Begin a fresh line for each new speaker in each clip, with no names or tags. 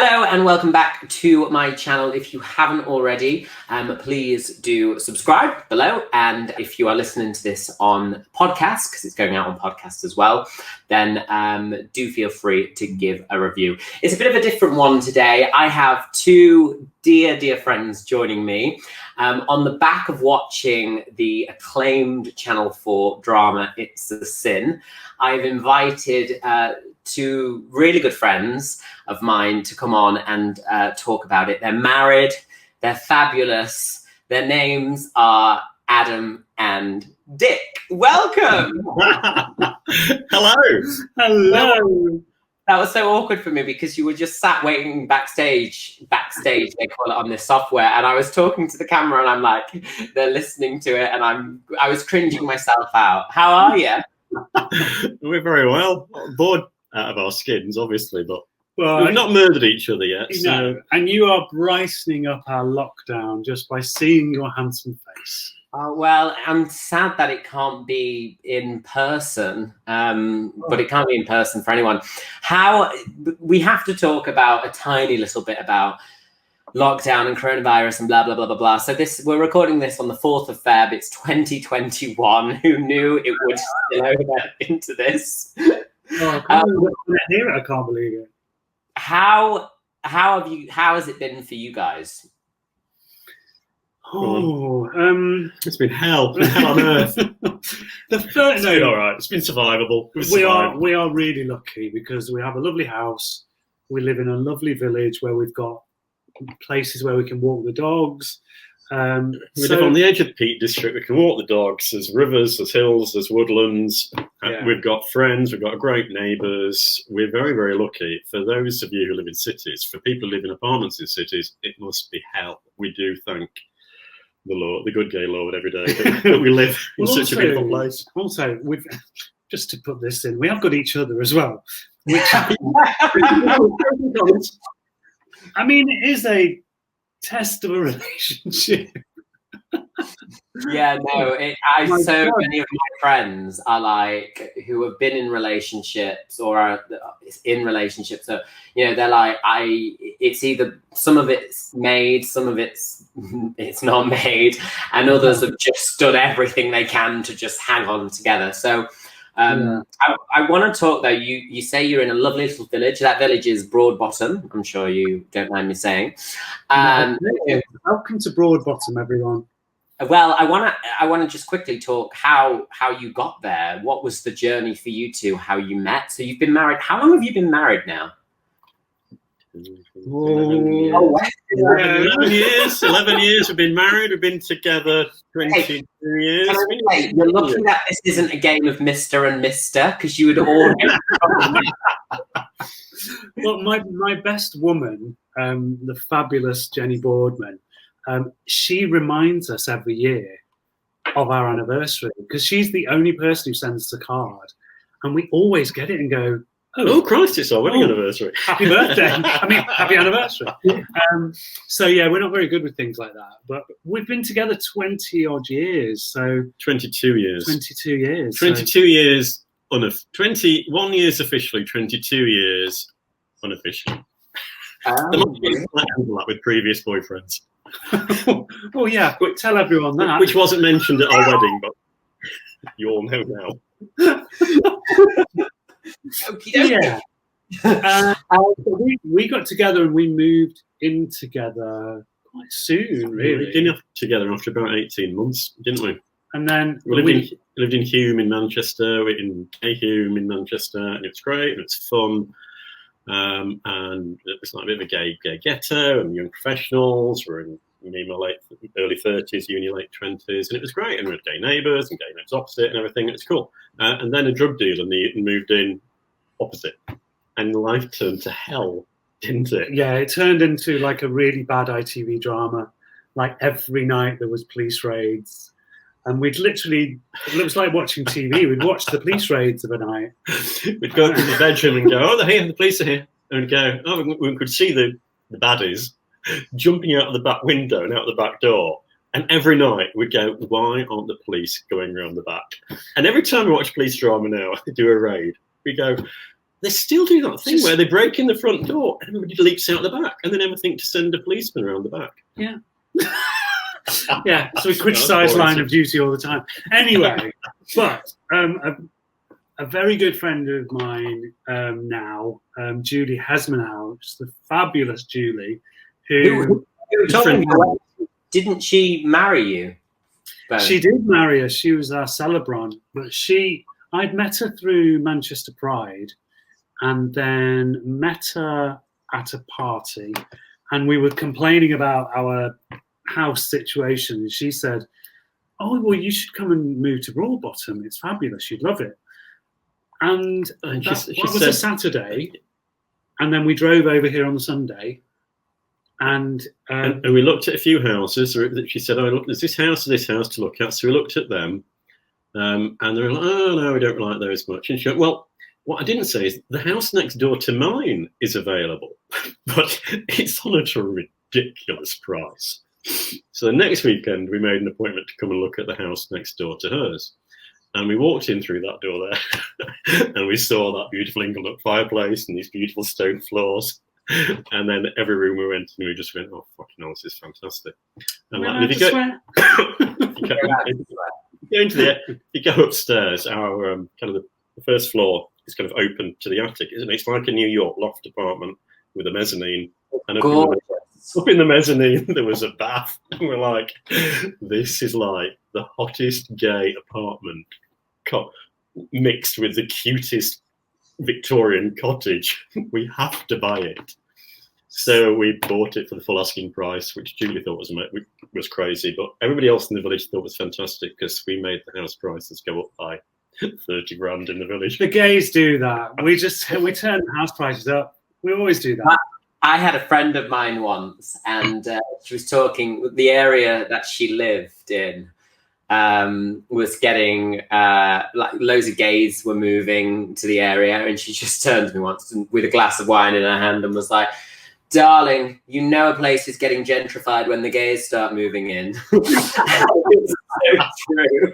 Hello and welcome back to my channel. If you haven't already, please do subscribe below. And if you are listening to this on podcast, because it's going out on podcast as well, then do feel free to give a review. It's a bit of a different one today. I have two dear friends joining me on the back of watching the acclaimed Channel 4 drama, It's a Sin. I've invited two really good friends of mine to come on and talk about it. They're married, they're fabulous. Their names are Adam and Dick. Welcome.
Hello.
That was so awkward for me because you were just sat waiting backstage, they call it on this software, and I was talking to the camera and I'm like, they're listening to it and I was cringing myself out. How are you?
We're very well. Bored out of our skins, obviously, but we've not murdered each other yet. So.
And you are brightening up our lockdown just by seeing your handsome face.
Well, I'm sad that it can't be in person, but it can't be in person for anyone. We have to talk about a tiny little bit about lockdown and coronavirus and blah, blah, blah, blah, blah. So we're recording this on the 4th of Feb. It's 2021. Who knew it would spill over into this?
Oh, I can't believe it.
How has it been for you guys?
It's been hell on earth. It's been all right. It's been survivable.
We are really lucky because we have a lovely house. We live in a lovely village where we've got places where we can walk the dogs.
We live on the edge of the Peart district. We can walk the dogs. There's rivers, there's hills, there's woodlands. Yeah. We've got friends. We've got great neighbours. We're very lucky. For those of you who live in cities, for people who live in apartments in cities, it must be hell. We do thank the Lord, the good gay Lord, every day that we live in such a beautiful place.
Also, just to put this in, we have got each other as well. Which, I mean, it is a test of a relationship.
Yeah, no, so many of my friends are like, who have been in relationships or are in relationships. So, they're like, it's either some of it's made, some of it's not made, and others have just done everything they can to just hang on together. So I want to talk though. You say you're in a lovely little village. That village is Broadbottom. I'm sure you don't mind me saying.
Welcome to Broadbottom, everyone.
Well, I want to just quickly talk how you got there. What was the journey for you two? How you met? So you've been married. How long have you been married now?
11 years. 11 years we've been married. We've been together 22 years.
You're lucky that this isn't a game of Mr. and Mr. because you would all.
Well, my best woman, the fabulous Jenny Boardman, she reminds us every year of our anniversary because she's the only person who sends us a card, and we always get it and go,
"Oh Christ, it's our wedding anniversary!
Happy birthday! Happy anniversary!" So yeah, we're not very good with things like that, but we've been together 20 odd years. So
22 years.
22 years.
22 years. 21 years officially. 22 years unofficially. With previous boyfriends.
Oh yeah, but tell everyone that.
Which wasn't mentioned at our wedding, but you all know now.
Yeah. We got together and we moved in together quite soon, really.
We got together after about 18 months, didn't we?
And then
we lived in Hume in Manchester, in Hume in Manchester, and it was great and it's fun. And it was like a bit of a gay ghetto and young professionals. We're in my early 30s, uni late 20s, and it was great. And we had gay neighbours and gay neighbours opposite and everything. It was cool. And then a drug dealer moved in opposite, and life turned to hell, didn't it?
Yeah, it turned into like a really bad ITV drama. Like every night there was police raids, and we'd literally, it was like watching TV. We'd watch the police raids of a night.
We'd go into the bedroom and go, "Oh, they're here, the police are here," and we'd go, "Oh, we could see the baddies jumping out of the back window and out the back door." And every night we'd go, "Why aren't the police going around the back?" And every time we watch police drama now, they do a raid, we go, they still do that thing where they break in the front door, everybody leaps out the back, and they never think to send a policeman around the back.
Yeah. Yeah, so we criticise Line of Duty all the time. Anyway, but a very good friend of mine now, Julie Hesmanhouse, the fabulous Julie, who
didn't she marry you?
She did marry us. She was our celebrant, but I'd met her through Manchester Pride, and then met her at a party, and we were complaining about our house situation. And she said, "Oh, well, you should come and move to Broadbottom. It's fabulous. You'd love it." And that was a Saturday, and then we drove over here on the Sunday. And
we looked at a few houses. She said, "Oh, look, there's this house and this house to look at." So we looked at them, and they were like, "Oh no, we don't like those much." And she went, "Well, what I didn't say is the house next door to mine is available, but it's on at a ridiculous price." So the next weekend, we made an appointment to come and look at the house next door to hers. And we walked in through that door there, and we saw that beautiful Inglenook fireplace and these beautiful stone floors. And then every room we went in, we just went, "Oh, fucking hell, this is fantastic." And like, you go upstairs, our kind of the first floor is kind of open to the attic, isn't it? It's like a New York loft apartment with a mezzanine. And up in the mezzanine, there was a bath. And we're like, this is like the hottest gay apartment mixed with the cutest Victorian cottage. We have to buy it. So we bought it for the full asking price, which Julie thought was crazy, but everybody else in the village thought was fantastic because we made the house prices go up by 30 grand in the village.
The gays do that. We turn the house prices up. We always do that.
I had a friend of mine once, and she was talking. The area that she lived in was getting like loads of gays were moving to the area, and she just turned to me once with a glass of wine in her hand and was like, "Darling, you know a place is getting gentrified when the gays start moving in." It's so true.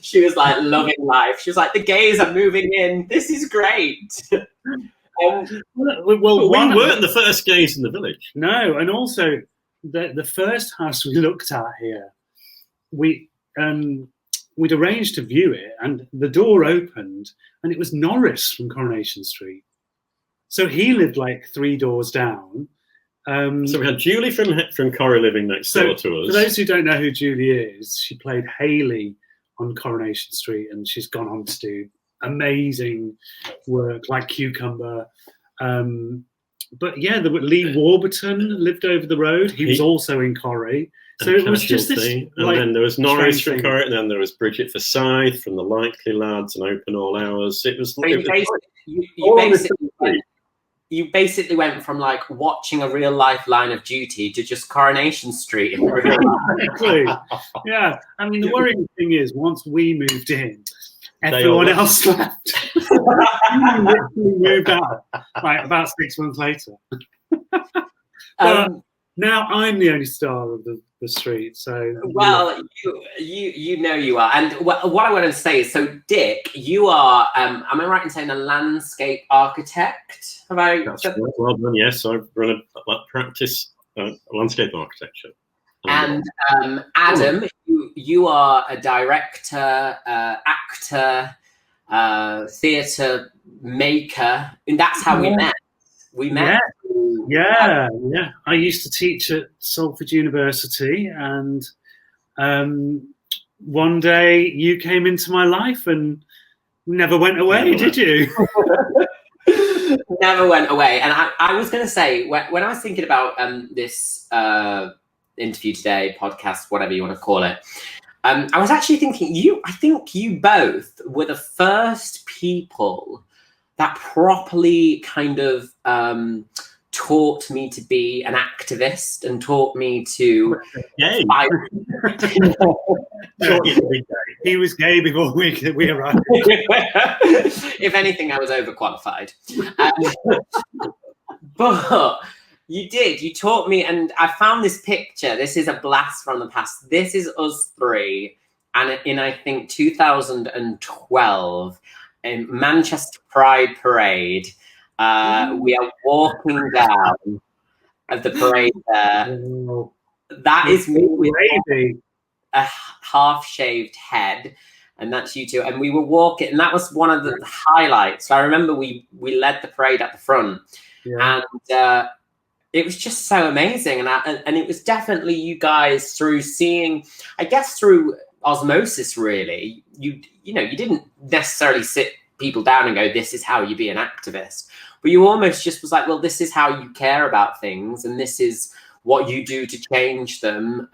She was like loving life. She was like, "The gays are moving in. This is great."
Well, we weren't the first gays in the village.
No, and also the first house we looked at here, we'd arranged to view it, and the door opened, and it was Norris from Coronation Street. So he lived like 3 doors down.
So we had Julie from Corrie living next door to us.
For those who don't know who Julie is, she played Hayley on Coronation Street, and she's gone on to do amazing work like Cucumber. But yeah, Lee Warburton lived over the road. He was also in Corrie. So it was just this. And
then there was Norris from Corrie, and then there was Bridget Forsyth from the Likely Lads and Open All Hours.
You basically went from like watching a real life Line of Duty to just Coronation Street in real life.
Exactly. Yeah. I mean, the worrying thing is once we moved in, everyone else left. We moved out like about 6 months later. Now I'm the only star of the street. So
well, you know you are. And what I want to say is, so Dick, you are. Am I right in saying a landscape architect?
That's right. Well done. Yes, I run a practice landscape architecture.
And Adam, you are a director, actor, theatre maker, and that's how we met. We met.
Yeah. I used to teach at Salford University, and one day you came into my life and never went away, did you?
Never went away. And I was going to say, when I was thinking about this interview today, podcast, whatever you want to call it, I was actually thinking I think you both were the first people that properly kind of taught me to be an activist and taught me to fight.
He was gay before we arrived.
If anything, I was overqualified. But you taught me, and I found this picture. This is a blast from the past. This is us three, and in I think 2012 in Manchester Pride Parade. We are walking down of the parade there.
Oh,
That is me with
lady.
a half-shaved head, and that's you two. And we were walking, and that was one of the highlights. So I remember we led the parade at the front, and it was just so amazing. And it was definitely you guys through seeing, I guess through osmosis, really. You didn't necessarily sit people down and go, "This is how you be an activist," but you almost just was like, "Well, this is how you care about things, and this is what you do to change them."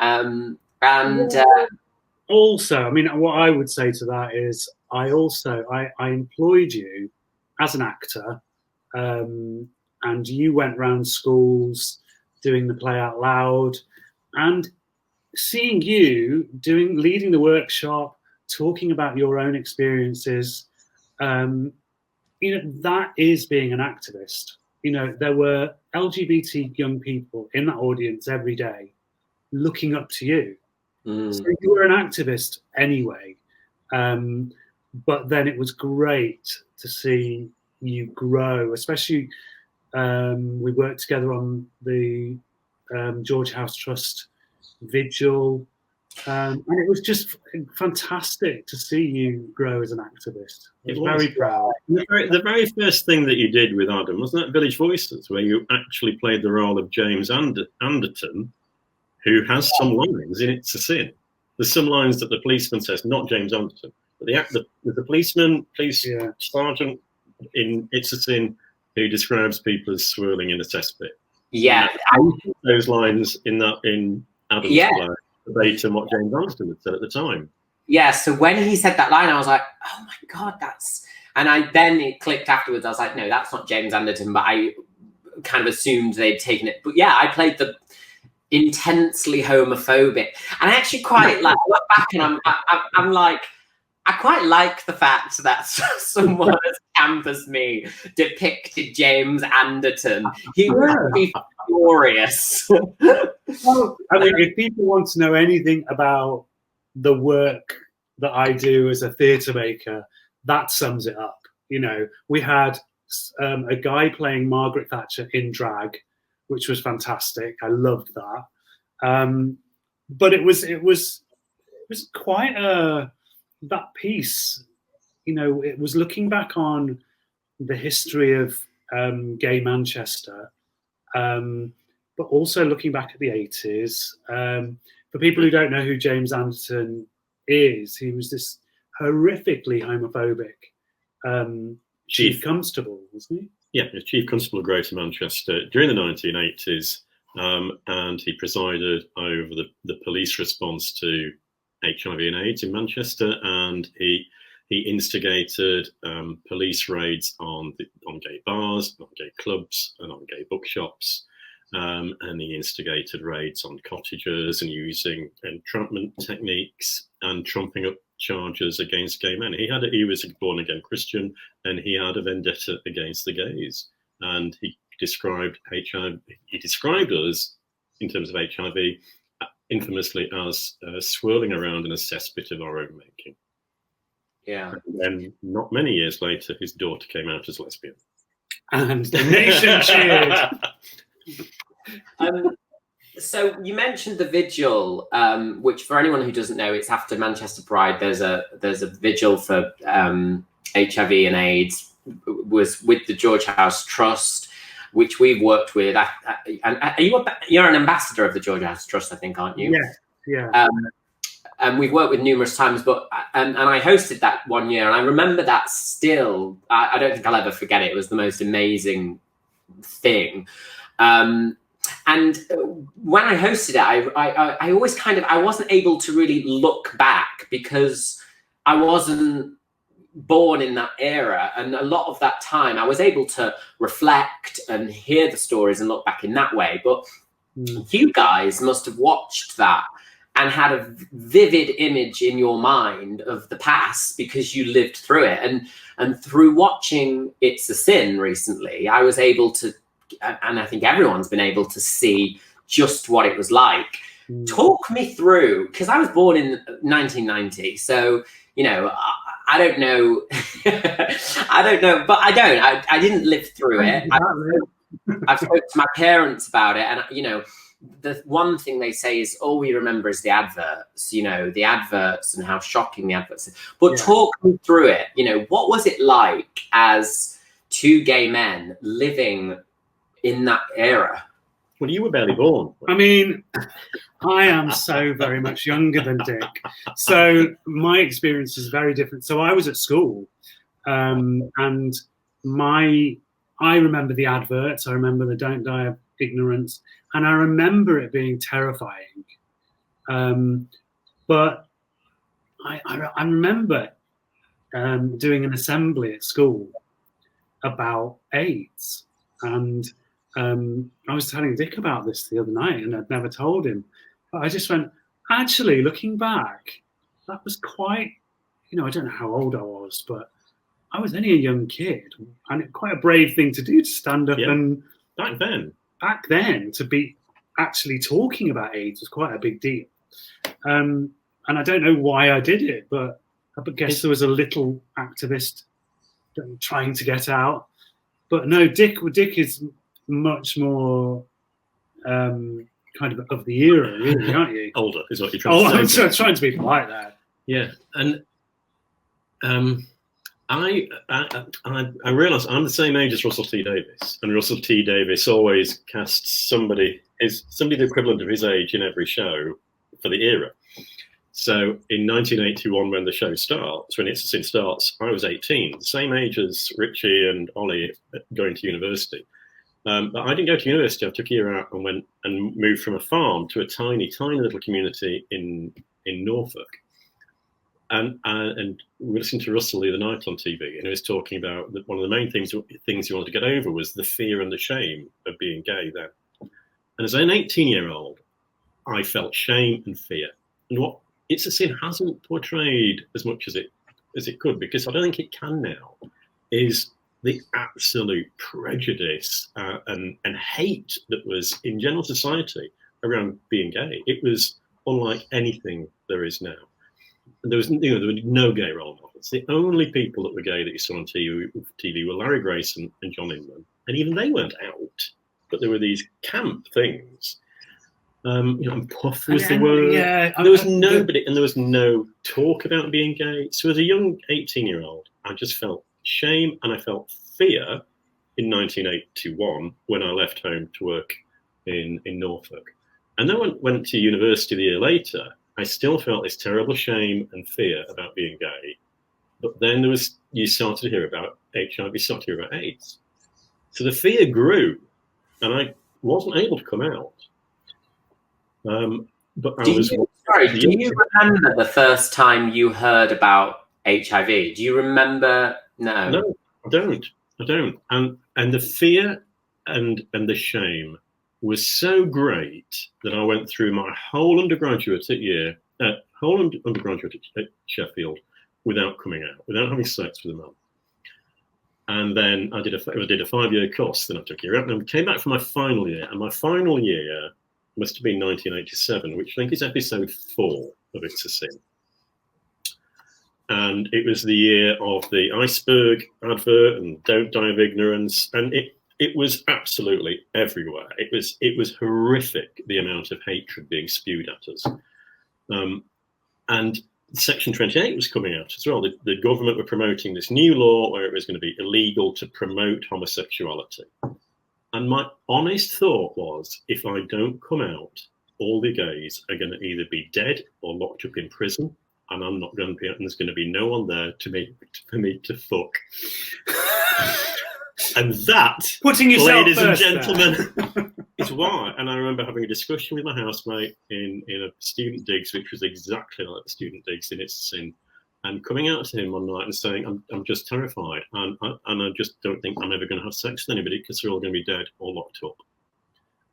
Also, I mean, what I would say to that is, I employed you as an actor, and you went around schools doing the play out loud, and seeing you leading the workshop, talking about your own experiences, that is being an activist. There were LGBT young people in that audience every day looking up to you. So you were an activist anyway. But then it was great to see you grow, especially we worked together on the George House Trust vigil. And it was just fantastic to see you grow as an activist. I was very proud.
The very first thing that you did with Adam, wasn't that Village Voices, where you actually played the role of James Anderton, who has some lines in It's a Sin. There's some lines that the policeman says, not James Anderton, but the police sergeant in It's a Sin who describes people as swirling in a cesspit.
Yeah,
those lines in Adam's play verbatim what James Anderton had said at the time.
Yeah, so when he said that line, I was like, "Oh my God, that's..." And then it clicked afterwards. I was like, "No, that's not James Anderton," but I kind of assumed they'd taken it. But yeah, I played the intensely homophobic, and I actually quite like. I look back and I'm like, I quite like the fact that someone as camp as me depicted James Anderton. He would be furious.
Well, I mean, if people want to know anything about the work that I do as a theatre maker, that sums it up. We had a guy playing Margaret Thatcher in drag, which was fantastic. I loved that. But it was quite that piece. It was looking back on the history of gay Manchester, but also looking back at the 80s. For people who don't know who James Anderton is, he was this horrifically homophobic chief constable, wasn't he?
Yeah, the Chief Constable of Greater Manchester during the 1980s, and he presided over the police response to HIV and AIDS in Manchester, and he instigated police raids on gay bars, on gay clubs, and on gay bookshops, and he instigated raids on cottages and using entrapment techniques and trumping up charges against gay men. He was a born-again Christian, and he had a vendetta against the gays. And he described HIV. He described us in terms of HIV infamously as swirling around in a cesspit of our own making.
Yeah.
And then, not many years later, his daughter came out as lesbian,
and the nation cheered.
So you mentioned the vigil, which for anyone who doesn't know, it's after Manchester Pride. There's a vigil for HIV and AIDS, was with the George House Trust, which we've worked with. And you're an ambassador of the George House Trust, I think, aren't you?
Yeah.
And we've worked with numerous times, but and I hosted that one year, and I remember that still. I don't think I'll ever forget it. It was the most amazing thing. And when I hosted it, I always I wasn't able to really look back because I wasn't born in that era. And a lot of that time I was able to reflect and hear the stories and look back in that way. But you guys must have watched that and had a vivid image in your mind of the past because you lived through it. And through watching It's a Sin recently, I was able to, and I think everyone's been able to see just what it was like. Talk me through, because I was born in 1990, so I don't know. I don't know, but I don't. I didn't live through it. I've spoken to my parents about it, and you know, the one thing they say is all we remember is the adverts. You know, the adverts and how shocking the adverts are. But talk me through it. You know, what was it like as two gay men living in that era?
Well, you were barely born.
I mean, I am so very much younger than Dick. So my experience is very different. So I was at school, and I remember the adverts. I remember the "Don't Die of Ignorance," and I remember it being terrifying. But I remember doing an assembly at school about AIDS, and I was telling Dick about this the other night, and I'd never told him. But I just went, actually, looking back, that was quite, you know, I don't know how old I was, but I was only a young kid, and quite a brave thing to do to stand up and back then to be actually talking about AIDS was quite a big deal. And I don't know why I did it, but I guess there was a little activist trying to get out. But no, Dick is much more kind of the era, really, aren't you?
Older is what you're trying to say.
I'm trying to be polite there.
Yeah, and I realise I'm the same age as Russell T Davies, and Russell T Davies always casts somebody the equivalent of his age in every show for the era. So in 1981, when the show starts, I was 18, the same age as Richie and Ollie going to university. But I didn't go to university. I took a year out and went and moved from a farm to a tiny, tiny little community in Norfolk. And we were listening to Russell the other night on TV, and he was talking about that one of the main things he wanted to get over was the fear and the shame of being gay then. And as an 18-year-old, I felt shame and fear. And what It's a Sin hasn't portrayed as much as it could, because I don't think it can now, is the absolute prejudice and hate that was in general society around being gay. It was unlike anything there is now. And there were no gay role models. The only people that were gay that you saw on TV were Larry Grayson and John Inman, and even they weren't out. But there were these camp things. And puff was the word. Yeah, there was nobody, and there was no talk about being gay. So as a young 18-year-old, I just felt shame and I felt fear in 1981 when I left home to work in Norfolk. And then when I went to university the year later, I still felt this terrible shame and fear about being gay. But then you started to hear about HIV, you started to hear about AIDS. So the fear grew, and I wasn't able to come out. But do
you remember the first time you heard about HIV? Do you remember? No,
I don't. And the fear and the shame was so great that I went through my whole undergraduate at Sheffield without coming out, without having sex with a man. And then I did a 5-year course. Then I took a year out, and I came back for my final year. And my final year must have been 1987, which I think is episode 4 of It's a Sin. And it was the year of the iceberg advert and Don't Die of Ignorance, and it was absolutely everywhere. It was horrific, the amount of hatred being spewed at us. And Section 28 was coming out as well. The government were promoting this new law where it was going to be illegal to promote homosexuality. And my honest thought was, if I don't come out, all the gays are going to either be dead or locked up in prison, and I'm not going to be, and there's going to be no one there for me to fuck. And that,
putting yourself
ladies
first
and gentlemen, is why. And I remember having a discussion with my housemate in a student digs, which was exactly like the student digs in It's a Sin, and coming out to him one night and saying, I'm just terrified, and I just don't think I'm ever going to have sex with anybody because they're all going to be dead or locked up.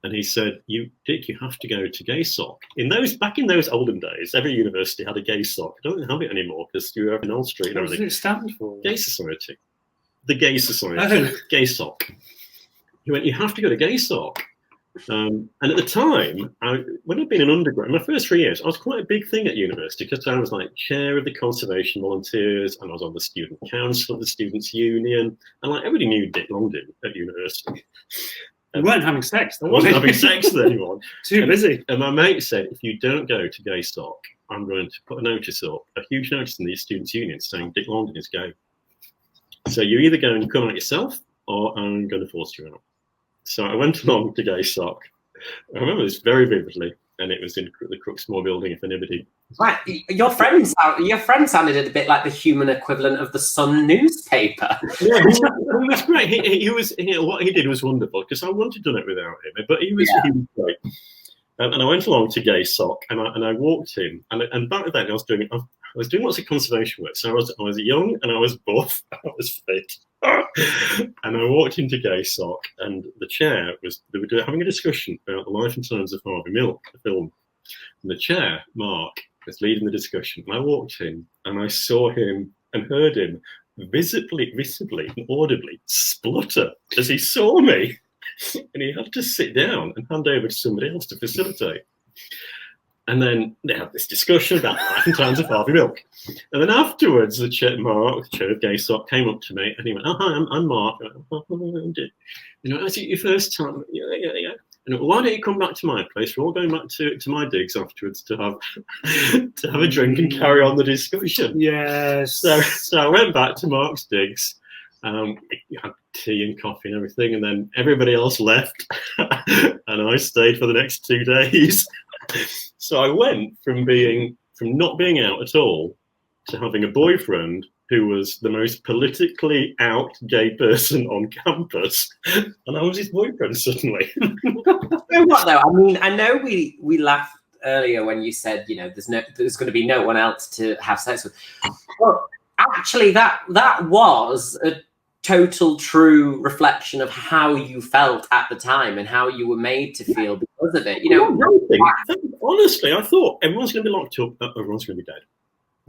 And he said, Dick, you have to go to gay soc. Back in those olden days, every university had a gay soc. I don't have it anymore because you were in Old Street.
What does it stand for?
Gay Society. The Gay Society. Gay soc. He went, you have to go to gay soc. And at the time, when I'd been an undergrad, my first 3 years, I was quite a big thing at university because I was like chair of the conservation volunteers, and I was on the student council of the Students' Union, and like everybody knew Dick Longdin at university.
You weren't having sex.
I wasn't having sex with anyone.
Too busy.
And my mate said, if you don't go to Gay Sock, I'm going to put a notice up, a huge notice in the Students' Union saying Dick Longdin is gay. So you either go and come out yourself, or I'm going to force you out. So I went along to Gay Sock. I remember this very vividly, and it was in the Crooksmore building, if anybody...
Right, your friend sounded a bit like the human equivalent of the Sun newspaper.
Yeah, he was great. What he did was wonderful, because I wouldn't have done it without him, but he was great. And I went along to Gay Sock, and I walked in, and back then I was doing lots of conservation work. So I was young, and I was buff, I was fit. And I walked into Gay Sock, and the chair they were having a discussion about The Life and Times of Harvey Milk, the film. And the chair, Mark, was leading the discussion. And I walked in, and I saw him and heard him visibly and audibly splutter as he saw me. And he had to sit down and hand over to somebody else to facilitate. And then they had this discussion about Life and Times of Harvey Milk. And then afterwards, Mark, the chair of Gay Sock, came up to me and he went, "Oh, hi, I'm Mark." I went, "Is it your first time?" Yeah. And why don't you come back to my place? We're all going back to my digs afterwards to have a drink and carry on the discussion.
Yes.
So I went back to Mark's digs. We had tea and coffee and everything, and then everybody else left, and I stayed for the next 2 days. So I went from not being out at all to having a boyfriend who was the most politically out gay person on campus, and I was his boyfriend suddenly.
You know what though? I mean, I know we laughed earlier when you said, there's going to be no one else to have sex with. Well, actually, that was a total true reflection of how you felt at the time and how you were made to feel because of it.
Honestly, I thought everyone's going to be locked up, everyone's going to be dead.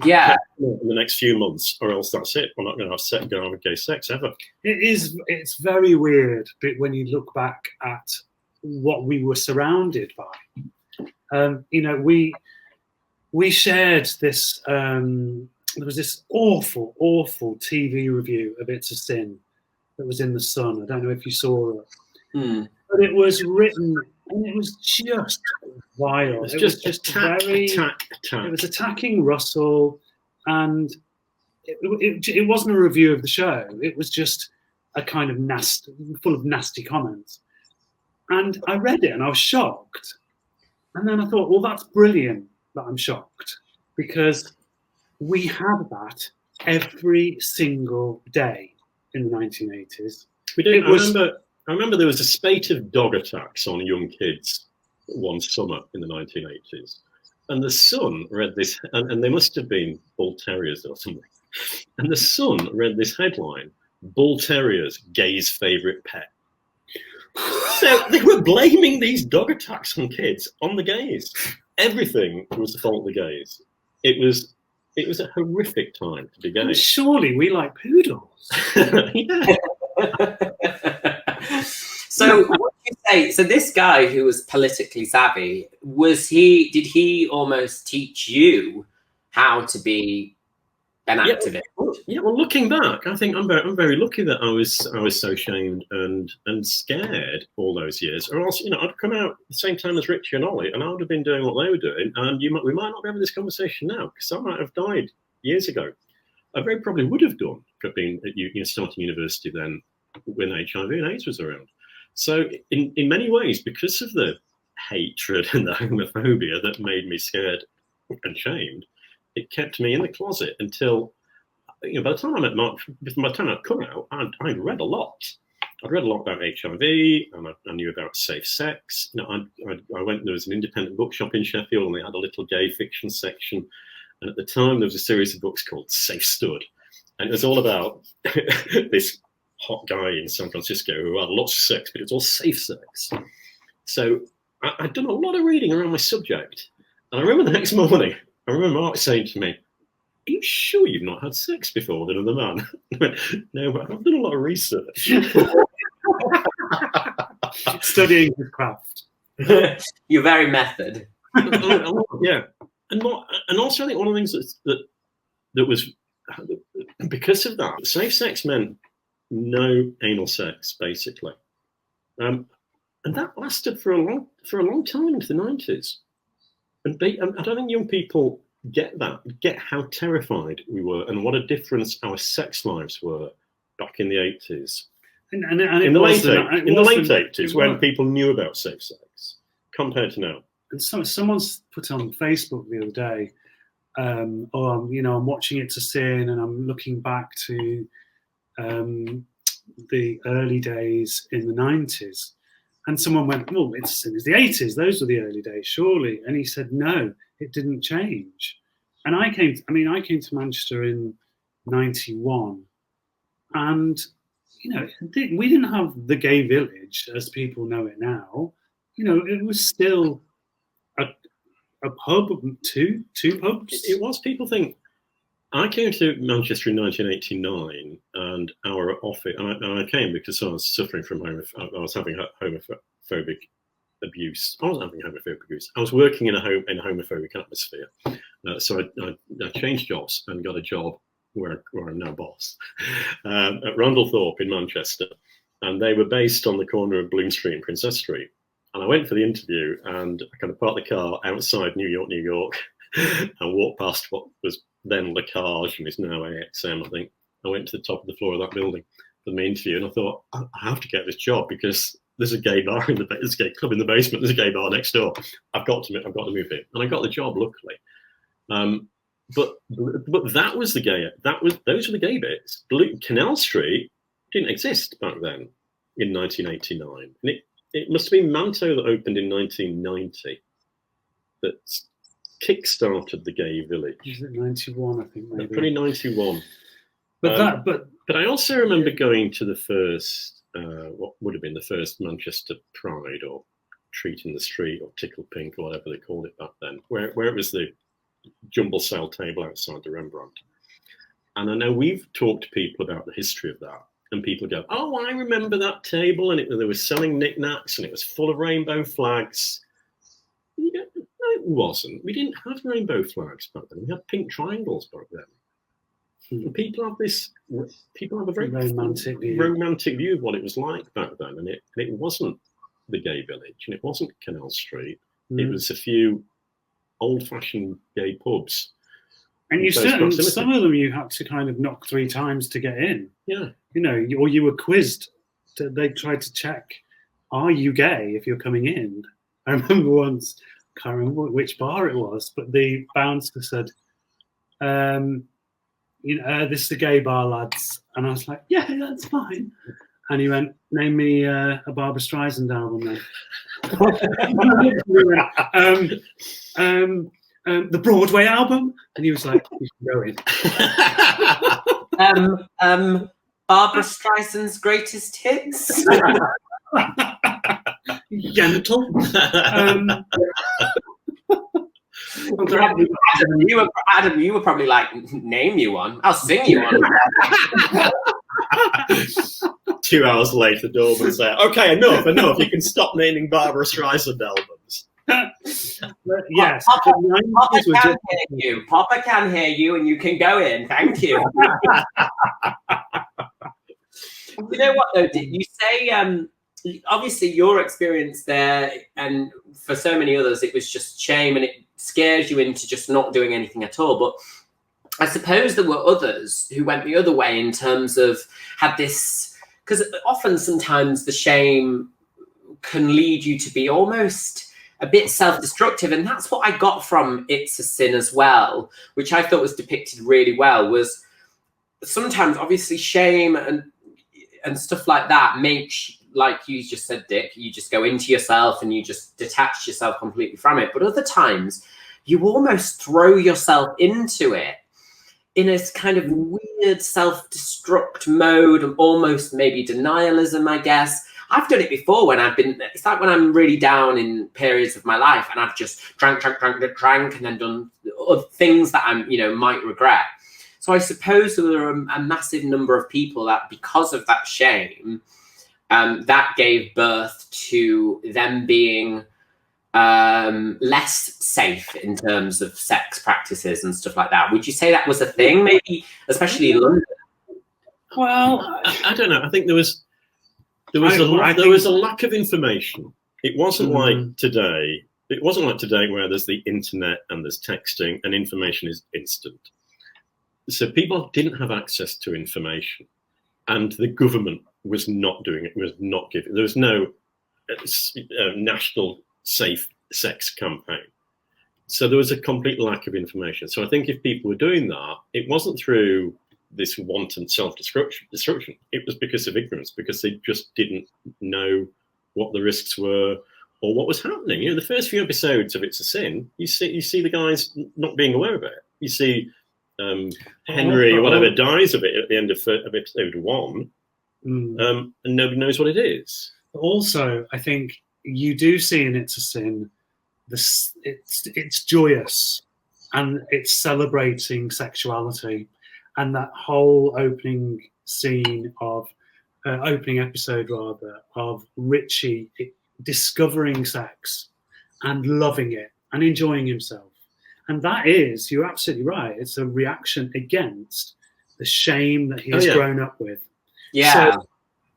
Yeah.
In the next few months, or else that's it. We're not going to have gay sex ever.
It's very weird when you look back at what we were surrounded by. We shared this. There was this awful TV review of It's a Sin that was in the Sun. I don't know if you saw it, but it was written and it was just vile. It was just attack. It was attacking Russell, and it wasn't a review of the show. It was just a kind of full of nasty comments. And I read it and I was shocked. And then I thought, well, that's brilliant that I'm shocked, because we had that every single day in the 1980s.
We did. I remember there was a spate of dog attacks on young kids one summer in the 1980s. And the Sun read this, and they must have been bull terriers or something. And the Sun read this headline: "Bull terriers, gay's favourite pet." So they were blaming these dog attacks on kids on the gays. Everything was the fault of the gays. It was a horrific time to be gay.
And surely we like poodles.
Yeah.
So what do you say? So this guy who was politically savvy, did he almost teach you how to be an activist?
Yeah, well, looking back, I think I'm very lucky that I was so shamed and scared all those years. Or else, I'd come out at the same time as Richie and Ollie, and I would have been doing what they were doing. And we might not be having this conversation now, because I might have died years ago. I very probably would have done, being at starting university then when HIV and AIDS was around. So in many ways, because of the hatred and the homophobia that made me scared and shamed, it kept me in the closet until, by the time I'd come out, I'd read a lot. I'd read a lot about HIV, and I knew about safe sex. I went, there was an independent bookshop in Sheffield, and they had a little gay fiction section. And at the time, there was a series of books called Safe Stood. And it was all about this hot guy in San Francisco who had lots of sex, but it was all safe sex. So I'd done a lot of reading around my subject. And I remember the next morning, I remember Mark saying to me, "Are you sure you've not had sex before with another man?" I went, "No, but I've done a lot of research."
studying his craft.
You're very method.
Yeah, and also I think one of the things that was because of that, safe sex meant no anal sex, basically, and that lasted for a long time into the 90s. And I don't think young people get how terrified we were and what a difference our sex lives were back in the 80s.
And
in the late 80s, when people knew about safe sex, compared to now.
And someone's put on Facebook the other day, I'm watching It's a Sin, and I'm looking back to the early days in the 90s. And someone went, well, It's a Sin is the 80s. Those were the early days, surely. And he said, no, it didn't change. And I came to Manchester in 91, and we didn't have the gay village as people know it now. It was still a pub, two pubs.
It was. People think. I came to Manchester in 1989, and our office, and I came because I was suffering from I was having homophobic abuse. I wasn't having homophobic abuse. I was working in a homophobic atmosphere. So I changed jobs and got a job where I'm now boss at Randallthorpe in Manchester, and they were based on the corner of Bloom Street and Princess Street. And I went for the interview, and I kind of parked the car outside New York, and walked past what was then Lacage and is now AXM, I think. I went to the top of the floor of that building for the interview, and I thought, I have to get this job because there's a gay bar there's a gay club in the basement, there's a gay bar next door. I've got to move in, and I got the job, luckily. But that was those were the gay bits. Canal Street didn't exist back then in 1989, and it must have been Manto that opened in 1990 that kick-started the gay village.
Was it 91, I think, maybe?
Probably 91.
But
I also remember going to the first, what would have been the first Manchester Pride or Treat in the Street or Tickle Pink or whatever they called it back then, where it was the jumble sale table outside the Rembrandt. And I know we've talked to people about the history of that, and people go, oh, I remember that table, and they were selling knickknacks, and it was full of rainbow flags. No, it wasn't. We didn't have rainbow flags back then. We had pink triangles back then. And people have a very romantic view of what it was like back then, and it wasn't the gay village, and it wasn't Canal Street. It was a few old-fashioned gay pubs.
And some of them you had to kind of knock 3 times to get in.
Yeah.
Or you were quizzed. They tried to check, are you gay if you're coming in? I remember once, can't remember which bar it was, but the bouncer said, this is a gay bar, lads. And I was like, yeah, that's fine. And he went, name me a Barbra Streisand album then. The Broadway album. And he was like, you should go in.
Barbra Streisand's greatest hits.
Gentle.
Adam, you were probably like, name you one. I'll sing you one.
2 hours later, the doorman said, okay, enough. You can stop naming Barbra Streisand albums.
Yes.
Papa can hear you, and you can go in. Thank you. You know what, though? Did you say, obviously, your experience there, and for so many others, it was just shame, and it scares you into just not doing anything at all. But I suppose there were others who went the other way in terms of had this, because often sometimes the shame can lead you to be almost a bit self-destructive, and that's what I got from It's a Sin as well, which I thought was depicted really well, was sometimes obviously shame and stuff like that makes, like you just said, Dick, you just go into yourself and you just detach yourself completely from it. But other times you almost throw yourself into it in a kind of weird self-destruct mode of almost maybe denialism, I guess. I've done it before when it's like when I'm really down in periods of my life and I've just drank and then done other things that I'm, might regret. So I suppose there are a massive number of people that because of that shame that gave birth to them being less safe in terms of sex practices and stuff like that. Would you say that was a thing, maybe, especially in London?
Well,
I don't know. I think there was a lack of information. It wasn't like today. It wasn't like today where there's the internet and there's texting and information is instant. So people didn't have access to information, and the government was not doing it. Was not giving. There was no national safe sex campaign. So there was a complete lack of information. So I think if people were doing that, it wasn't through this wanton self-destruction. It was because of ignorance, because they just didn't know what the risks were or what was happening. You know, the first few episodes of It's a Sin, you see the guys not being aware of it. You see Henry or whatever dies of it at the end of episode 1, and nobody knows what it is.
Also, I think you do see in It's a Sin, it's joyous and it's celebrating sexuality, and that whole opening episode of Richie discovering sex and loving it and enjoying himself. And that is, you're absolutely right, it's a reaction against the shame that he has grown up with.
Yeah.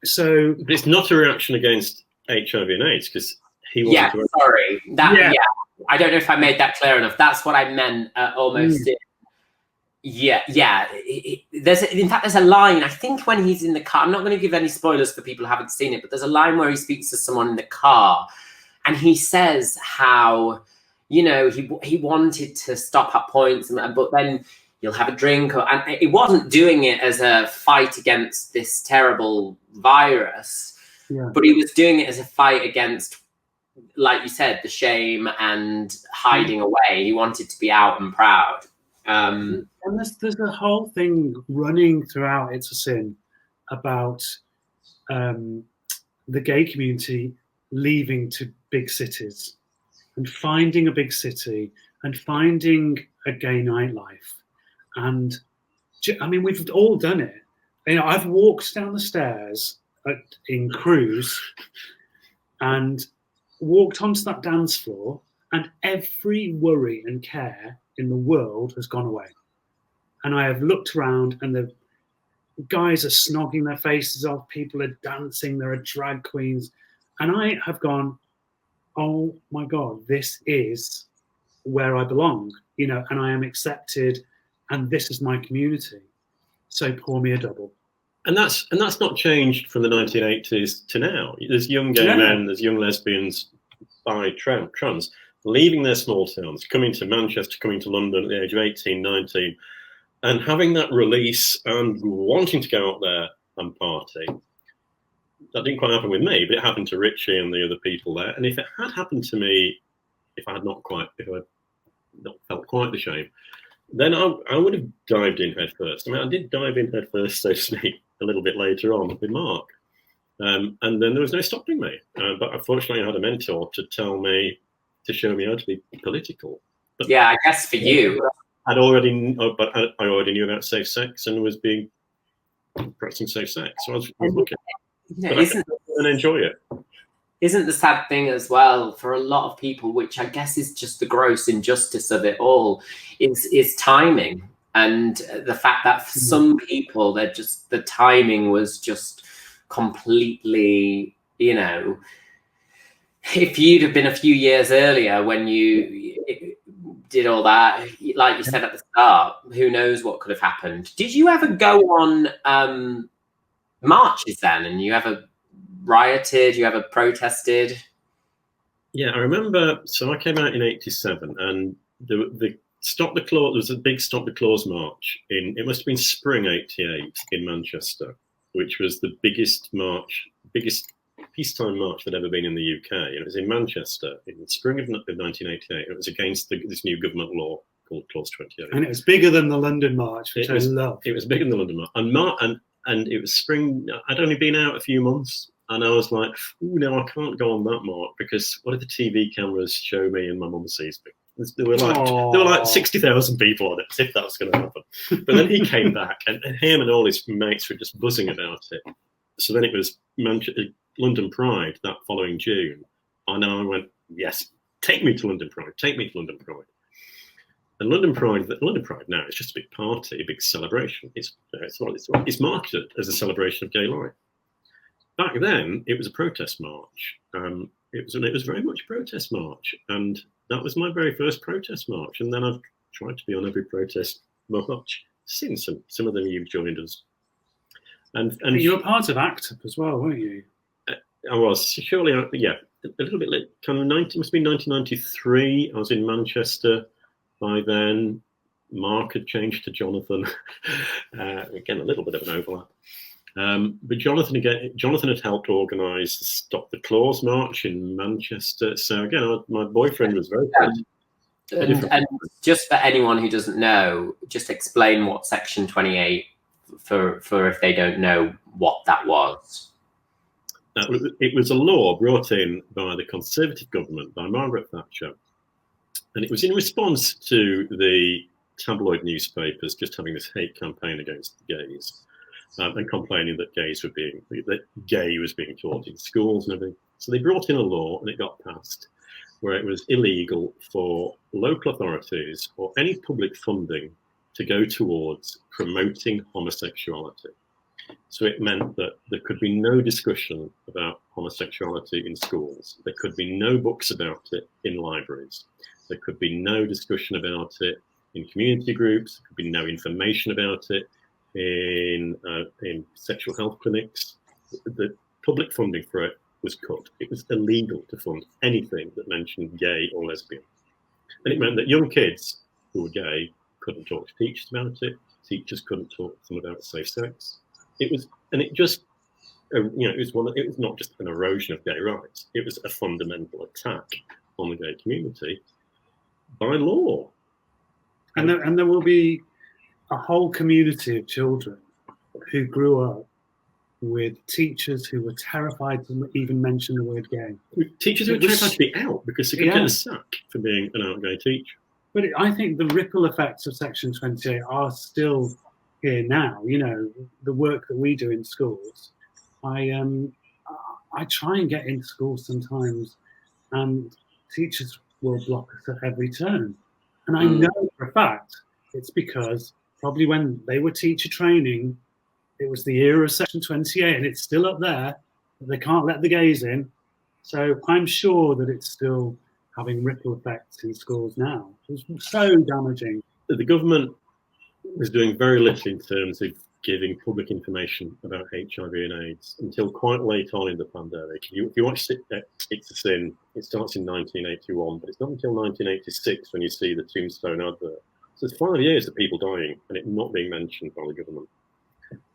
So
but it's not a reaction against HIV and AIDS, because he wasn't.
Yeah, sorry. I don't know if I made that clear enough. That's what I meant almost. There's a line, I think, when he's in the car. I'm not going to give any spoilers for people who haven't seen it, but there's a line where he speaks to someone in the car, and he says how, you know, he wanted to stop at points, but then you'll have a drink. And he wasn't doing it as a fight against this terrible virus, but he was doing it as a fight against, like you said, the shame and hiding away. He wanted to be out and proud.
And there's a whole thing running throughout It's a Sin about the gay community leaving to big cities and finding a big city and finding a gay nightlife. And I mean, we've all done it. You know, I've walked down the stairs in Cruise and walked onto that dance floor, and every worry and care in the world has gone away. And I have looked around, and the guys are snogging their faces off, people are dancing, there are drag queens, and I have gone, oh my God, this is where I belong, you know, and I am accepted, and this is my community. So pour me a double.
And that's not changed from the 1980s to now. There's young gay men, there's young lesbians, bi, trans, leaving their small towns, coming to Manchester, coming to London at the age of 18, 19, and having that release and wanting to go out there and party. That didn't quite happen with me, but it happened to Richie and the other people there. And if it had happened to me, if I had not felt quite the shame, then I would have dived in head first. I mean, I did dive in head first, so to speak, a little bit later on with Mark. And then there was no stopping me. But unfortunately, I had a mentor to show me how to be political. But
yeah, I guess for you.
I already knew about safe sex and was practicing safe sex. So I was looking.
You know,
and enjoy it.
Isn't the sad thing as well for a lot of people, which I guess is just the gross injustice of it all, is timing, and the fact that for some people the timing was just completely, you know, if you'd have been a few years earlier when you did all that, like you said at the start, who knows what could have happened. Did you ever go on marches then, and you ever rioted, you ever protested?
Yeah, I remember. So I came out in '87, and the Stop the Clause. There was a big Stop the Clause march it must have been spring '88 in Manchester, which was the biggest peacetime march that had ever been in the UK. And it was in Manchester in the spring of 1988. It was against this new government law called Clause 28.
And it was bigger than the London march, which I love.
It was bigger than the London march, and it was spring. I'd only been out a few months. And I was like, no, I can't go on that march, because what if the TV cameras show me and my mum sees me? There were like 60,000 people on it, as if that was going to happen. But then he came back, and him and all his mates were just buzzing about it. So then it was London Pride that following June, I went, yes, take me to London Pride, take me to London Pride. And London Pride now is just a big party, a big celebration. It's marketed as a celebration of gay life. Back then, it was a protest march. It was very much a protest march, and that was my very first protest march. And then I've tried to be on every protest march since, and some of them you've joined us. And
you were part of ACT UP as well, weren't you?
I was, surely, yeah, a little bit late. Kind of must have been 1993. I was in Manchester by then. Mark had changed to Jonathan. Again, a little bit of an overlap. But Jonathan had helped organise the Stop the Claws March in Manchester. So again, my boyfriend was very good.
And just for anyone who doesn't know, just explain what Section 28 for if they don't know what that was.
It was a law brought in by the Conservative government, by Margaret Thatcher, and it was in response to the tabloid newspapers just having this hate campaign against the gays, and complaining that gay was being taught in schools and everything. So they brought in a law, and it got passed, where it was illegal for local authorities or any public funding to go towards promoting homosexuality. So it meant that there could be no discussion about homosexuality in schools. There could be no books about it in libraries. There could be no discussion about it in community groups. There could be no information about it in sexual health clinics. The public funding for it was cut. It was illegal to fund anything that mentioned gay or lesbian. And it meant that young kids who were gay couldn't talk to teachers about it. Teachers couldn't talk to them about safe sex. It was not just an erosion of gay rights. It was a fundamental attack on the gay community by law.
And there will be a whole community of children who grew up with teachers who were terrified to even mention the word gay.
Teachers who were terrified to be out because they could get a sack for being an out gay teacher.
But I think the ripple effects of Section 28 are still here now. You know, the work that we do in schools, I try and get into schools sometimes, and teachers will block us at every turn. And I know for a fact it's because probably when they were teacher training, it was the era of Section 28, and it's still up there. They can't let the gays in. So I'm sure that it's still having ripple effects in schools now. It's so damaging.
The government was doing very little in terms of giving public information about HIV and AIDS until quite late on in the pandemic. If you watch It's a Sin, it starts in 1981, but it's not until 1986 when you see the Tombstone advert. So it's 5 years of people dying and it not being mentioned by the government.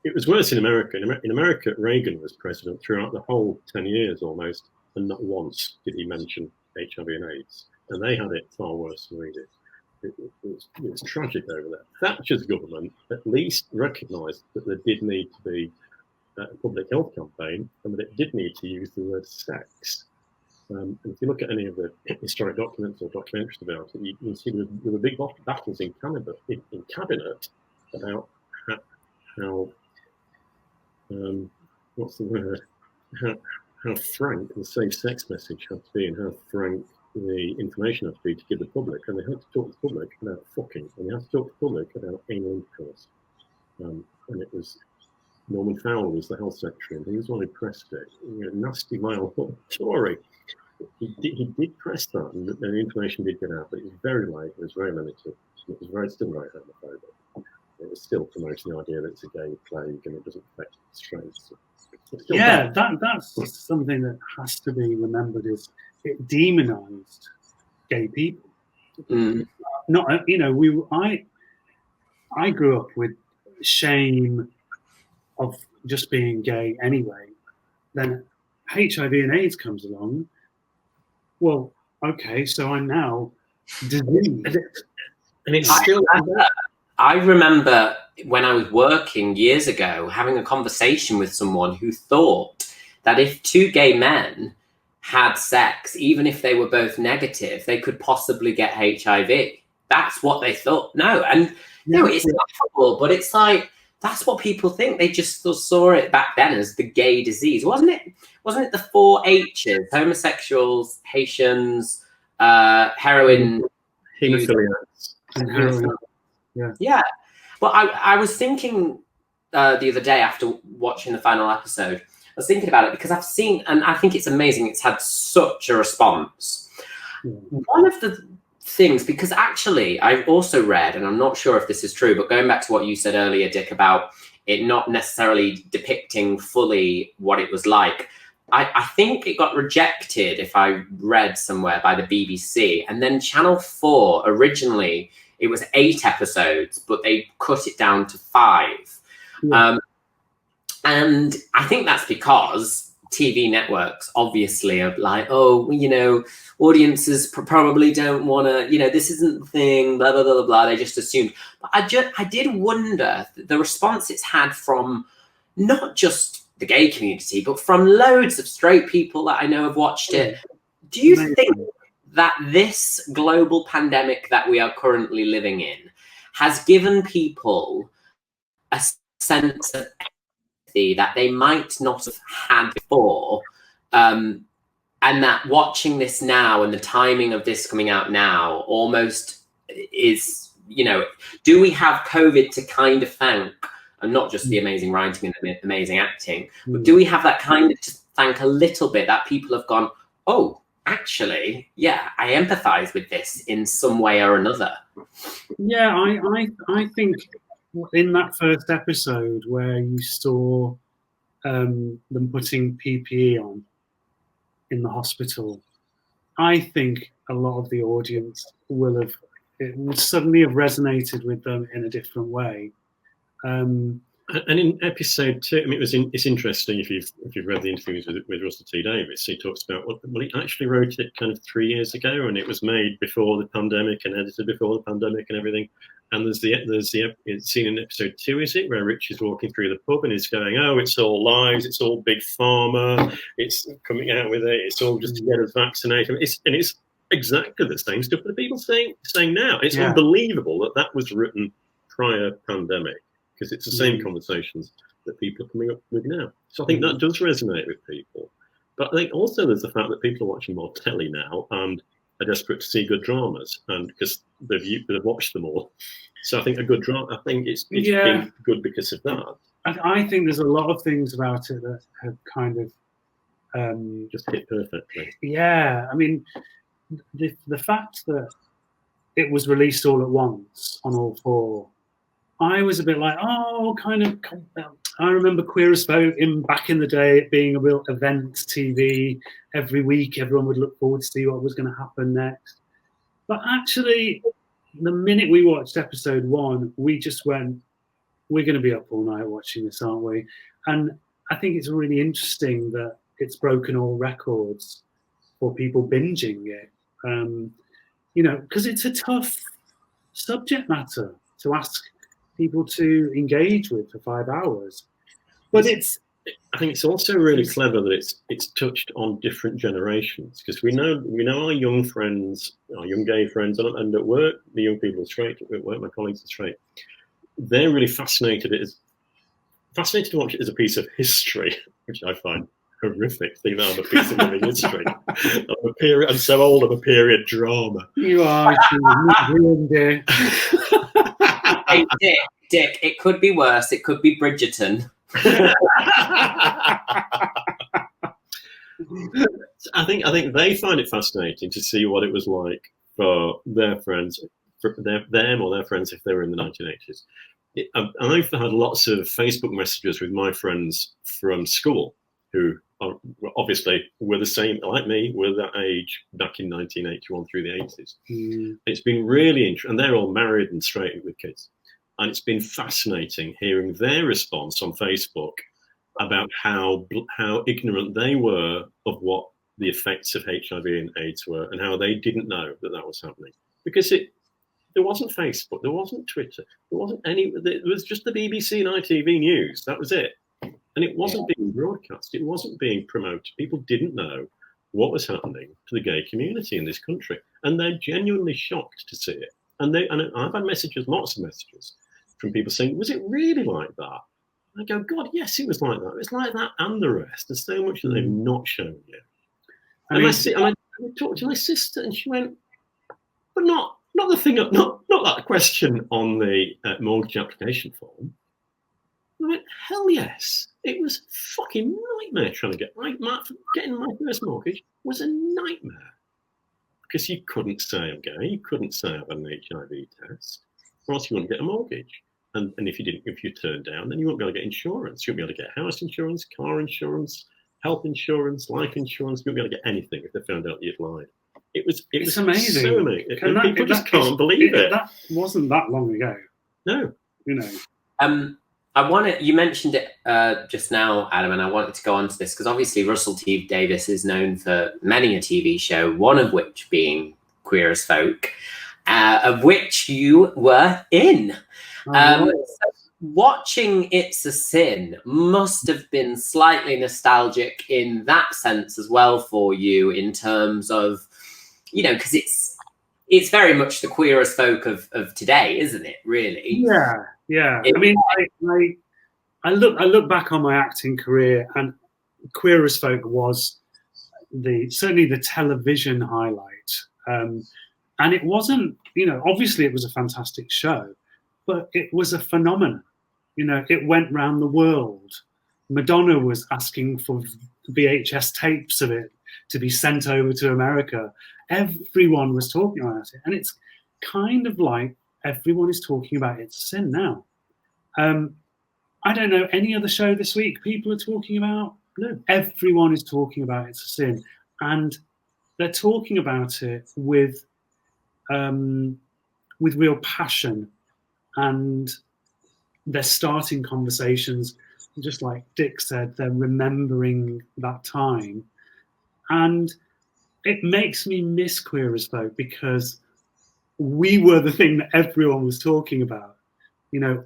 It was worse in America. In America, Reagan was president throughout the whole 10 years almost, and not once did he mention HIV and AIDS. And they had it far worse than we did. It was tragic over there. Thatcher's government at least recognised that there did need to be a public health campaign and that it did need to use the word sex. And if you look at any of the historic documents or documentaries about it, you can see there were big battles in cabinet about how what's the word? How frank the safe sex message had to be, and how frank the information had to be to give the public. And they had to talk to the public about fucking, and they had to talk to the public about anal intercourse. And it was Norman Fowler was the health secretary, and he was the one who pressed it. Nasty, vile Tory. He did press that, and the information did get out, but it was very late. It was very limited. It was still very homophobic. It was still promoting the idea that it's a gay plague and it doesn't affect straights.
Yeah, that's something that has to be remembered. Is it demonized gay people? Not, I grew up with shame of just being gay anyway. Then HIV and AIDS comes along. Well, okay, so I'm now diseased.
And it's still...
I remember when I was working years ago, having a conversation with someone who thought that if two gay men had sex, even if they were both negative, they could possibly get HIV. That's what they thought. No, and no, it's laughable, but it's like, that's what people think. They just saw it back then as the gay disease, wasn't it? Wasn't it the 4 H's: homosexuals, Haitians, heroin,
Haemophiliacs.
And heroin. Yeah.
Yeah. But I was thinking the other day after watching the final episode, I was thinking about it because I've seen, and I think it's amazing, it's had such a response. One of the things, because actually I also read, and I'm not sure if this is true, but going back to what you said earlier, Dick, about it not necessarily depicting fully what it was like, I think it got rejected, if I read somewhere, by the BBC. And then Channel 4, originally, it was 8 episodes, but they cut it down to 5. Yeah. And I think that's because TV networks obviously are like, oh, you know, audiences probably don't want to, you know, this isn't the thing, blah, blah, blah, blah. They just assumed. But I did wonder the response it's had from not just the gay community, but from loads of straight people that I know have watched it. Do you think that this global pandemic that we are currently living in has given people a sense of empathy that they might not have had before, and that watching this now and the timing of this coming out now almost is, you know, do we have COVID to kind of thank, and not just the amazing writing and the amazing acting, but do we have that kind of to thank a little bit, that people have gone, oh, actually, yeah, I empathize with this in some way or another?
Yeah, I think in that first episode where you saw them putting PPE on in the hospital, I think a lot of the audience it would suddenly have resonated with them in a different way.
And in episode 2, I mean, it's interesting if you've read the interviews with Russell T Davies. He talks about well, he actually wrote it kind of 3 years ago, and it was made before the pandemic and edited before the pandemic and everything. And there's the scene in episode 2, is it, where Rich is walking through the pub and he's going, oh, it's all lies, it's all big pharma, it's coming out with it, it's all just to get us vaccinated. It's exactly the same stuff that people saying now. It's unbelievable that was written prior pandemic, because it's the same conversations that people are coming up with now. So I think that does resonate with people. But I think also there's the fact that people are watching more telly now and are desperate to see good dramas, and because they've watched them all. So I think a good drama, I think it's been good because of that.
I think there's a lot of things about it that have kind of
just hit perfectly.
Yeah, I mean, the fact that it was released all at once on all 4, I was a bit like, oh, kind of. I remember Queer as Folk back in the day, it being a real event TV. Every week, everyone would look forward to see what was going to happen next. But actually, the minute we watched episode 1, we just went, we're going to be up all night watching this, aren't we? And I think it's really interesting that it's broken all records for people binging it. You know, because it's a tough subject matter to ask people to engage with for 5 hours. But
I think it's also really clever that it's touched on different generations, because we know our young friends, our young gay friends, and at work, the young people are straight, at work, my colleagues are straight. They're really fascinated to watch it as a piece of history, which I find horrific. Think I'm a piece of living history. I'm so old, I'm a period drama.
You are, dear.
Hey, Dick, it could be worse. It could be Bridgerton.
I think they find it fascinating to see what it was like for their friends, for them or their friends if they were in the 1980s. I've had lots of Facebook messages with my friends from school who obviously were the same, like me, were that age back in 1981 through the 80s. It's been really interesting, and they're all married and straight with kids. And it's been fascinating hearing their response on Facebook about how ignorant they were of what the effects of HIV and AIDS were, and how they didn't know that was happening. Because there wasn't Facebook, there wasn't Twitter, there wasn't there was just the BBC and ITV News, that was it. And it wasn't being broadcast, it wasn't being promoted. People didn't know what was happening to the gay community in this country. And they're genuinely shocked to see it. And I've had messages, lots of messages, from people saying, was it really like that? I go, God, yes, it was like that. It's like that and the rest. There's so much that they've not shown you. And I talked to my sister, and she went, but not the thing, not that question on the mortgage application form. And I went, hell yes. It was fucking nightmare trying to getting my first mortgage was a nightmare. Because you couldn't say I'm gay, you couldn't say I've had an HIV test, or else you wouldn't get a mortgage. And if you turned down, then you wouldn't be able to get insurance. You wouldn't be able to get house insurance, car insurance, health insurance, life insurance. You wouldn't be able to get anything if they found out you'd lied. It's
amazing.
So amazing. People just can't believe it.
That wasn't that long ago.
No.
You mentioned it just now, Adam, and I wanted to go on to this because obviously Russell T Davies is known for many a TV show, one of which being Queer as Folk, of which you were in. So watching It's a Sin must have been slightly nostalgic in that sense as well for you, in terms of, because it's very much the Queer as Folk of today, isn't it? Really?
Yeah. I look back on my acting career, and Queer as Folk was certainly the television highlight. And it wasn't, obviously it was a fantastic show, but it was a phenomenon. It went round the world. Madonna was asking for VHS tapes of it to be sent over to America. Everyone was talking about it. And it's kind of like everyone is talking about It's a Sin now. I don't know any other show this week people are talking about. No, everyone is talking about It's a Sin. And they're talking about it with real passion, and they're starting conversations, just like Dick said, they're remembering that time. And it makes me miss Queer as Folk, because we were the thing that everyone was talking about.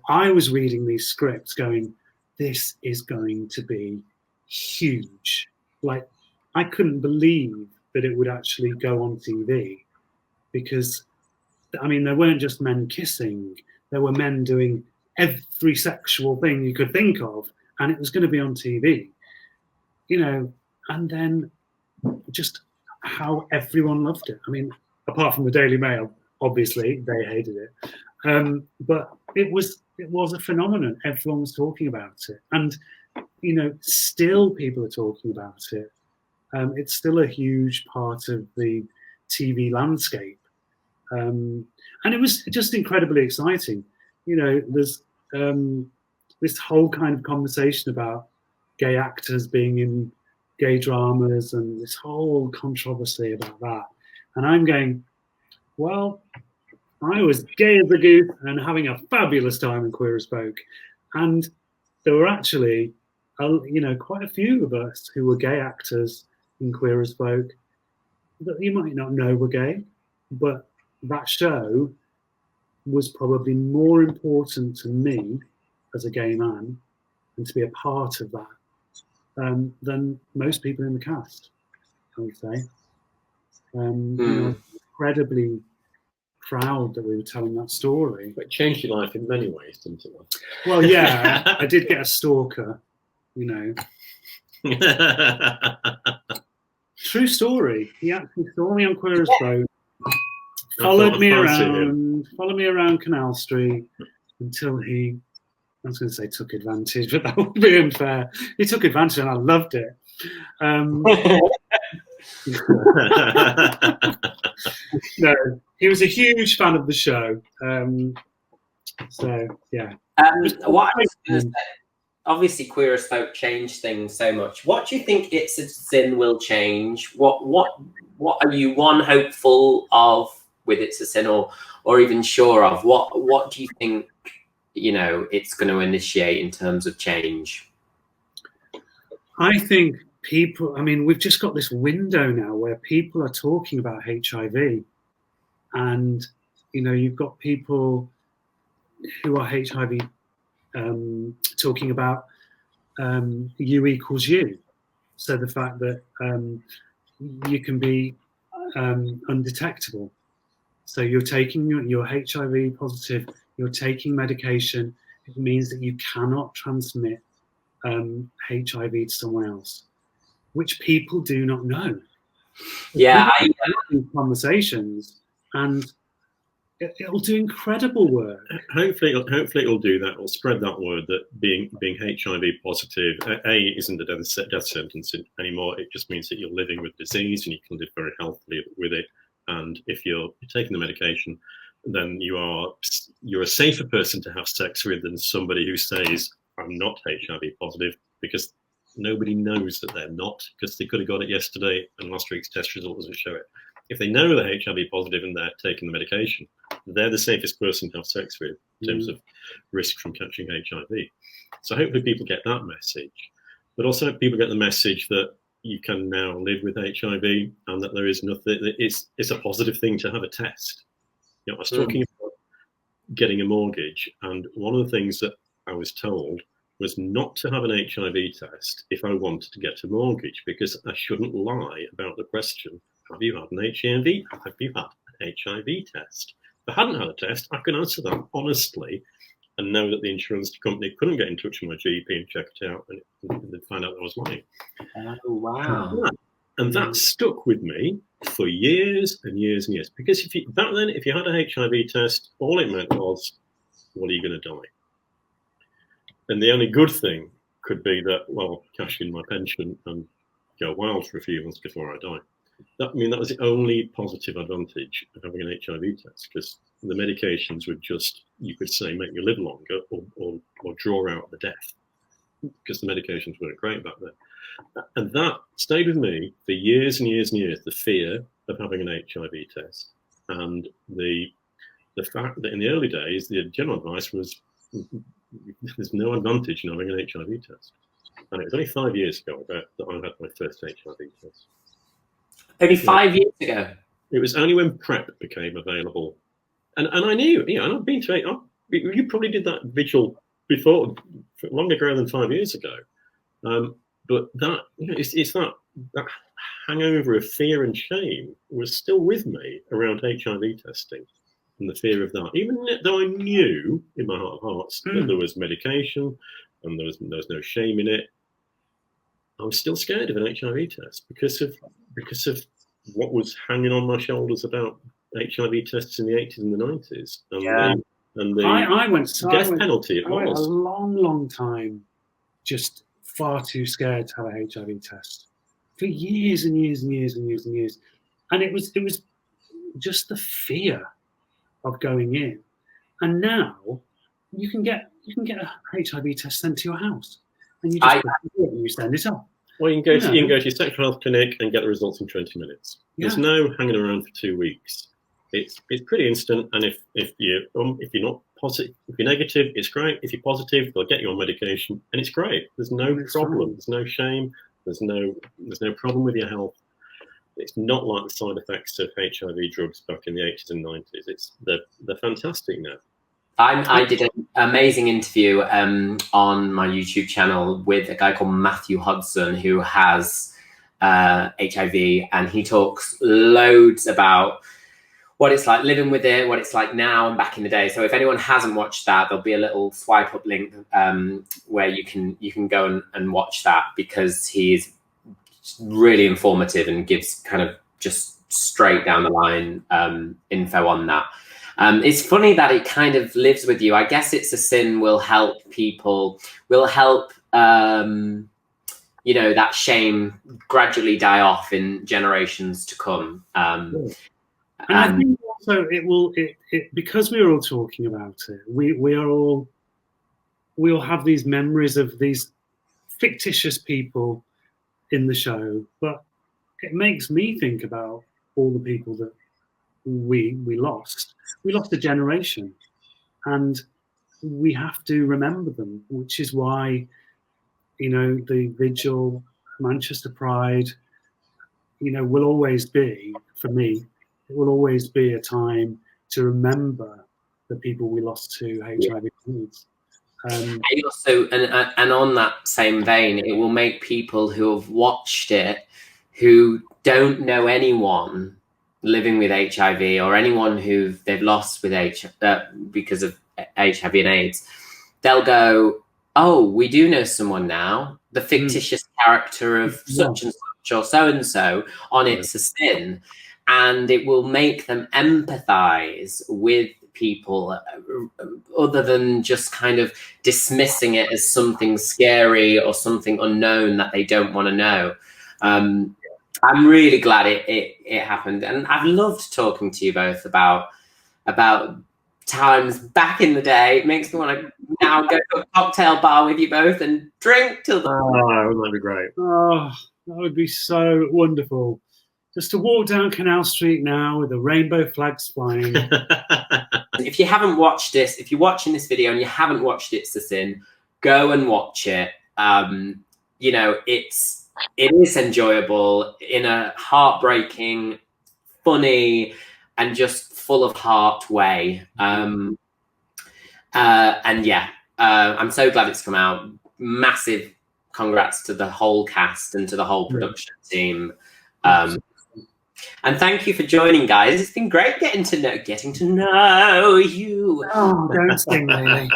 I was reading these scripts going, this is going to be huge. Like, I couldn't believe that it would actually go on TV, because, there weren't just men kissing, there were men doing every sexual thing you could think of, and it was going to be on TV, and then just how everyone loved it. Apart from the Daily Mail, obviously they hated it, but it was a phenomenon. Everyone was talking about it, and still people are talking about it. It's still a huge part of the TV landscape, and it was just incredibly exciting. There's this whole kind of conversation about gay actors being in gay dramas, and this whole controversy about that. And I'm going, well, I was gay as a goose and having a fabulous time in Queer as Folk. And there were actually, quite a few of us who were gay actors in Queer as Folk that you might not know were gay, but that show was probably more important to me as a gay man, and to be a part of that, than most people in the cast, I would say. Incredibly proud that we were telling that story.
But it changed your life in many ways, didn't it?
Well, yeah, I did get a stalker, True story. He actually saw me on Queer as Folk, followed me around Canal Street until he, I was going to say took advantage, but that would be unfair. He took advantage, and I loved it. No, he was a huge fan of the show. So yeah.
What I was going to say, obviously Queer as Folk changed things so much. What do you think It's a Sin will change? What are you hopeful of with It's a Sin, or even sure of? What do you think it's going to initiate in terms of change?
I think people, we've just got this window now where people are talking about HIV, and you've got people who are HIV talking about U equals U. So the fact that you can be undetectable. So you're taking, you're HIV positive, you're taking medication, it means that you cannot transmit HIV to someone else, which people do not know.
Yeah,
these conversations, and it'll do incredible work.
Hopefully it'll do that. It'll spread that word that being HIV positive isn't a death sentence anymore. It just means that you're living with disease and you can live very healthily with it. And if you're taking the medication, then you're a safer person to have sex with than somebody who says, I'm not HIV positive, because nobody knows that they're not, because they could have got it yesterday and last week's test result doesn't show it. If they know they're HIV positive and they're taking the medication, they're the safest person to have sex with in terms of risk from catching HIV. So hopefully people get that message, but also people get the message that you can now live with HIV and that there is nothing, it's a positive thing to have a test. You know, I was talking about getting a mortgage, and one of the things that I was told was not to have an HIV test if I wanted to get a mortgage, because I shouldn't lie about the question, have you had an HIV? Have you had an HIV test? If I hadn't had a test, I could answer that honestly and know that the insurance company couldn't get in touch with my GP and check it out and they'd find out that I was lying.
Oh, wow.
And that stuck with me for years and years and years. Because back then, if you had a HIV test, all it meant was, well, are you going to die? And the only good thing could be that, well, cash in my pension and go wild for a few months before I die. That was the only positive advantage of having an HIV test, because the medications would just, you could say, make you live longer or draw out the death, because the medications weren't great back then. And that stayed with me for years and years and years, the fear of having an HIV test. And the fact that in the early days, the general advice was, there's no advantage in having an HIV test. And it was only 5 years ago that I had my first HIV test.
Only 5 years ago?
It was only when PrEP became available. And I knew, and I've been to you probably did that vigil before, longer ago than 5 years ago. But that, it's that hangover of fear and shame was still with me around HIV testing and the fear of that. Even though I knew in my heart of hearts that there was medication and there was no shame in it, I was still scared of an HIV test because of what was hanging on my shoulders about HIV tests in the 80s and the 90s. And
I went
death penalty it
I went
was.
a long time just far too scared to have a HIV test for years and years and years and years and years. And it was just the fear of going in. And now you can get a HIV test sent to your house, and you just you send it off.
Well, you can go to your sexual health clinic and get the results in 20 minutes. There's no hanging around for 2 weeks. It's pretty instant. And if you're not positive, if you're negative, it's great. If you're positive, they'll get you on medication, and it's great. There's no problem. There's no shame. There's no problem with your health. It's not like the side effects of HIV drugs back in the 80s and 90s. They're fantastic now.
I did an amazing interview on my YouTube channel with a guy called Matthew Hodson, who has HIV, and he talks loads about what it's like living with it, what it's like now and back in the day. So if anyone hasn't watched that, there'll be a little swipe up link where you can go and watch that, because he's really informative and gives kind of just straight down the line info on that. It's funny that it kind of lives with you. I guess It's a Sin will help people, that shame gradually die off in generations to come.
And I think also it will, because we are all talking about it, we all have these memories of these fictitious people in the show, but it makes me think about all the people that we lost. We lost a generation, and we have to remember them, which is why, the Vigil, Manchester Pride, will always be, for me, it will always be a time to remember the people we lost to HIV AIDS.
Also, and on that same vein, it will make people who have watched it, who don't know anyone living with HIV or anyone who they've lost with because of HIV and AIDS, they'll go, oh, we do know someone now, the fictitious character of such and such or so on It's a Sin, and it will make them empathize with people other than just kind of dismissing it as something scary or something unknown that they don't want to know. I'm really glad it happened, and I've loved talking to you both about times back in the day. It makes me want to now go to a cocktail bar with you both and drink till the...
Oh, wouldn't that be great?
Oh, that would be so wonderful. Just to walk down Canal Street now with the rainbow flags flying.
If you haven't watched this, if you're watching this video and you haven't watched It's a Sin, go and watch it. You know, it is enjoyable in a heartbreaking, funny, and just full of heart way. And yeah, I'm so glad it's come out. Massive congrats to the whole cast and to the whole production team. And thank you for joining, guys. It's been great getting to know you.
Oh, don't sing, Lily.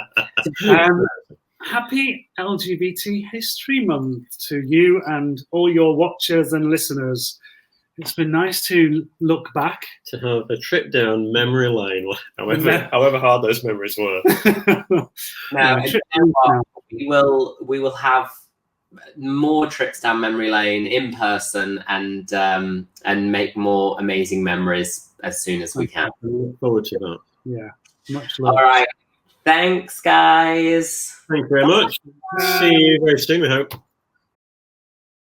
Happy LGBT History Month to you and all your watchers and listeners. It's been nice to look back.
To have a trip down memory lane, however hard those memories were.
We will have more trips down memory lane in person and make more amazing memories as soon as we can.
I look forward to that.
Yeah, much love.
All right. Thanks, guys.
Thank you very much. See you very soon, we hope.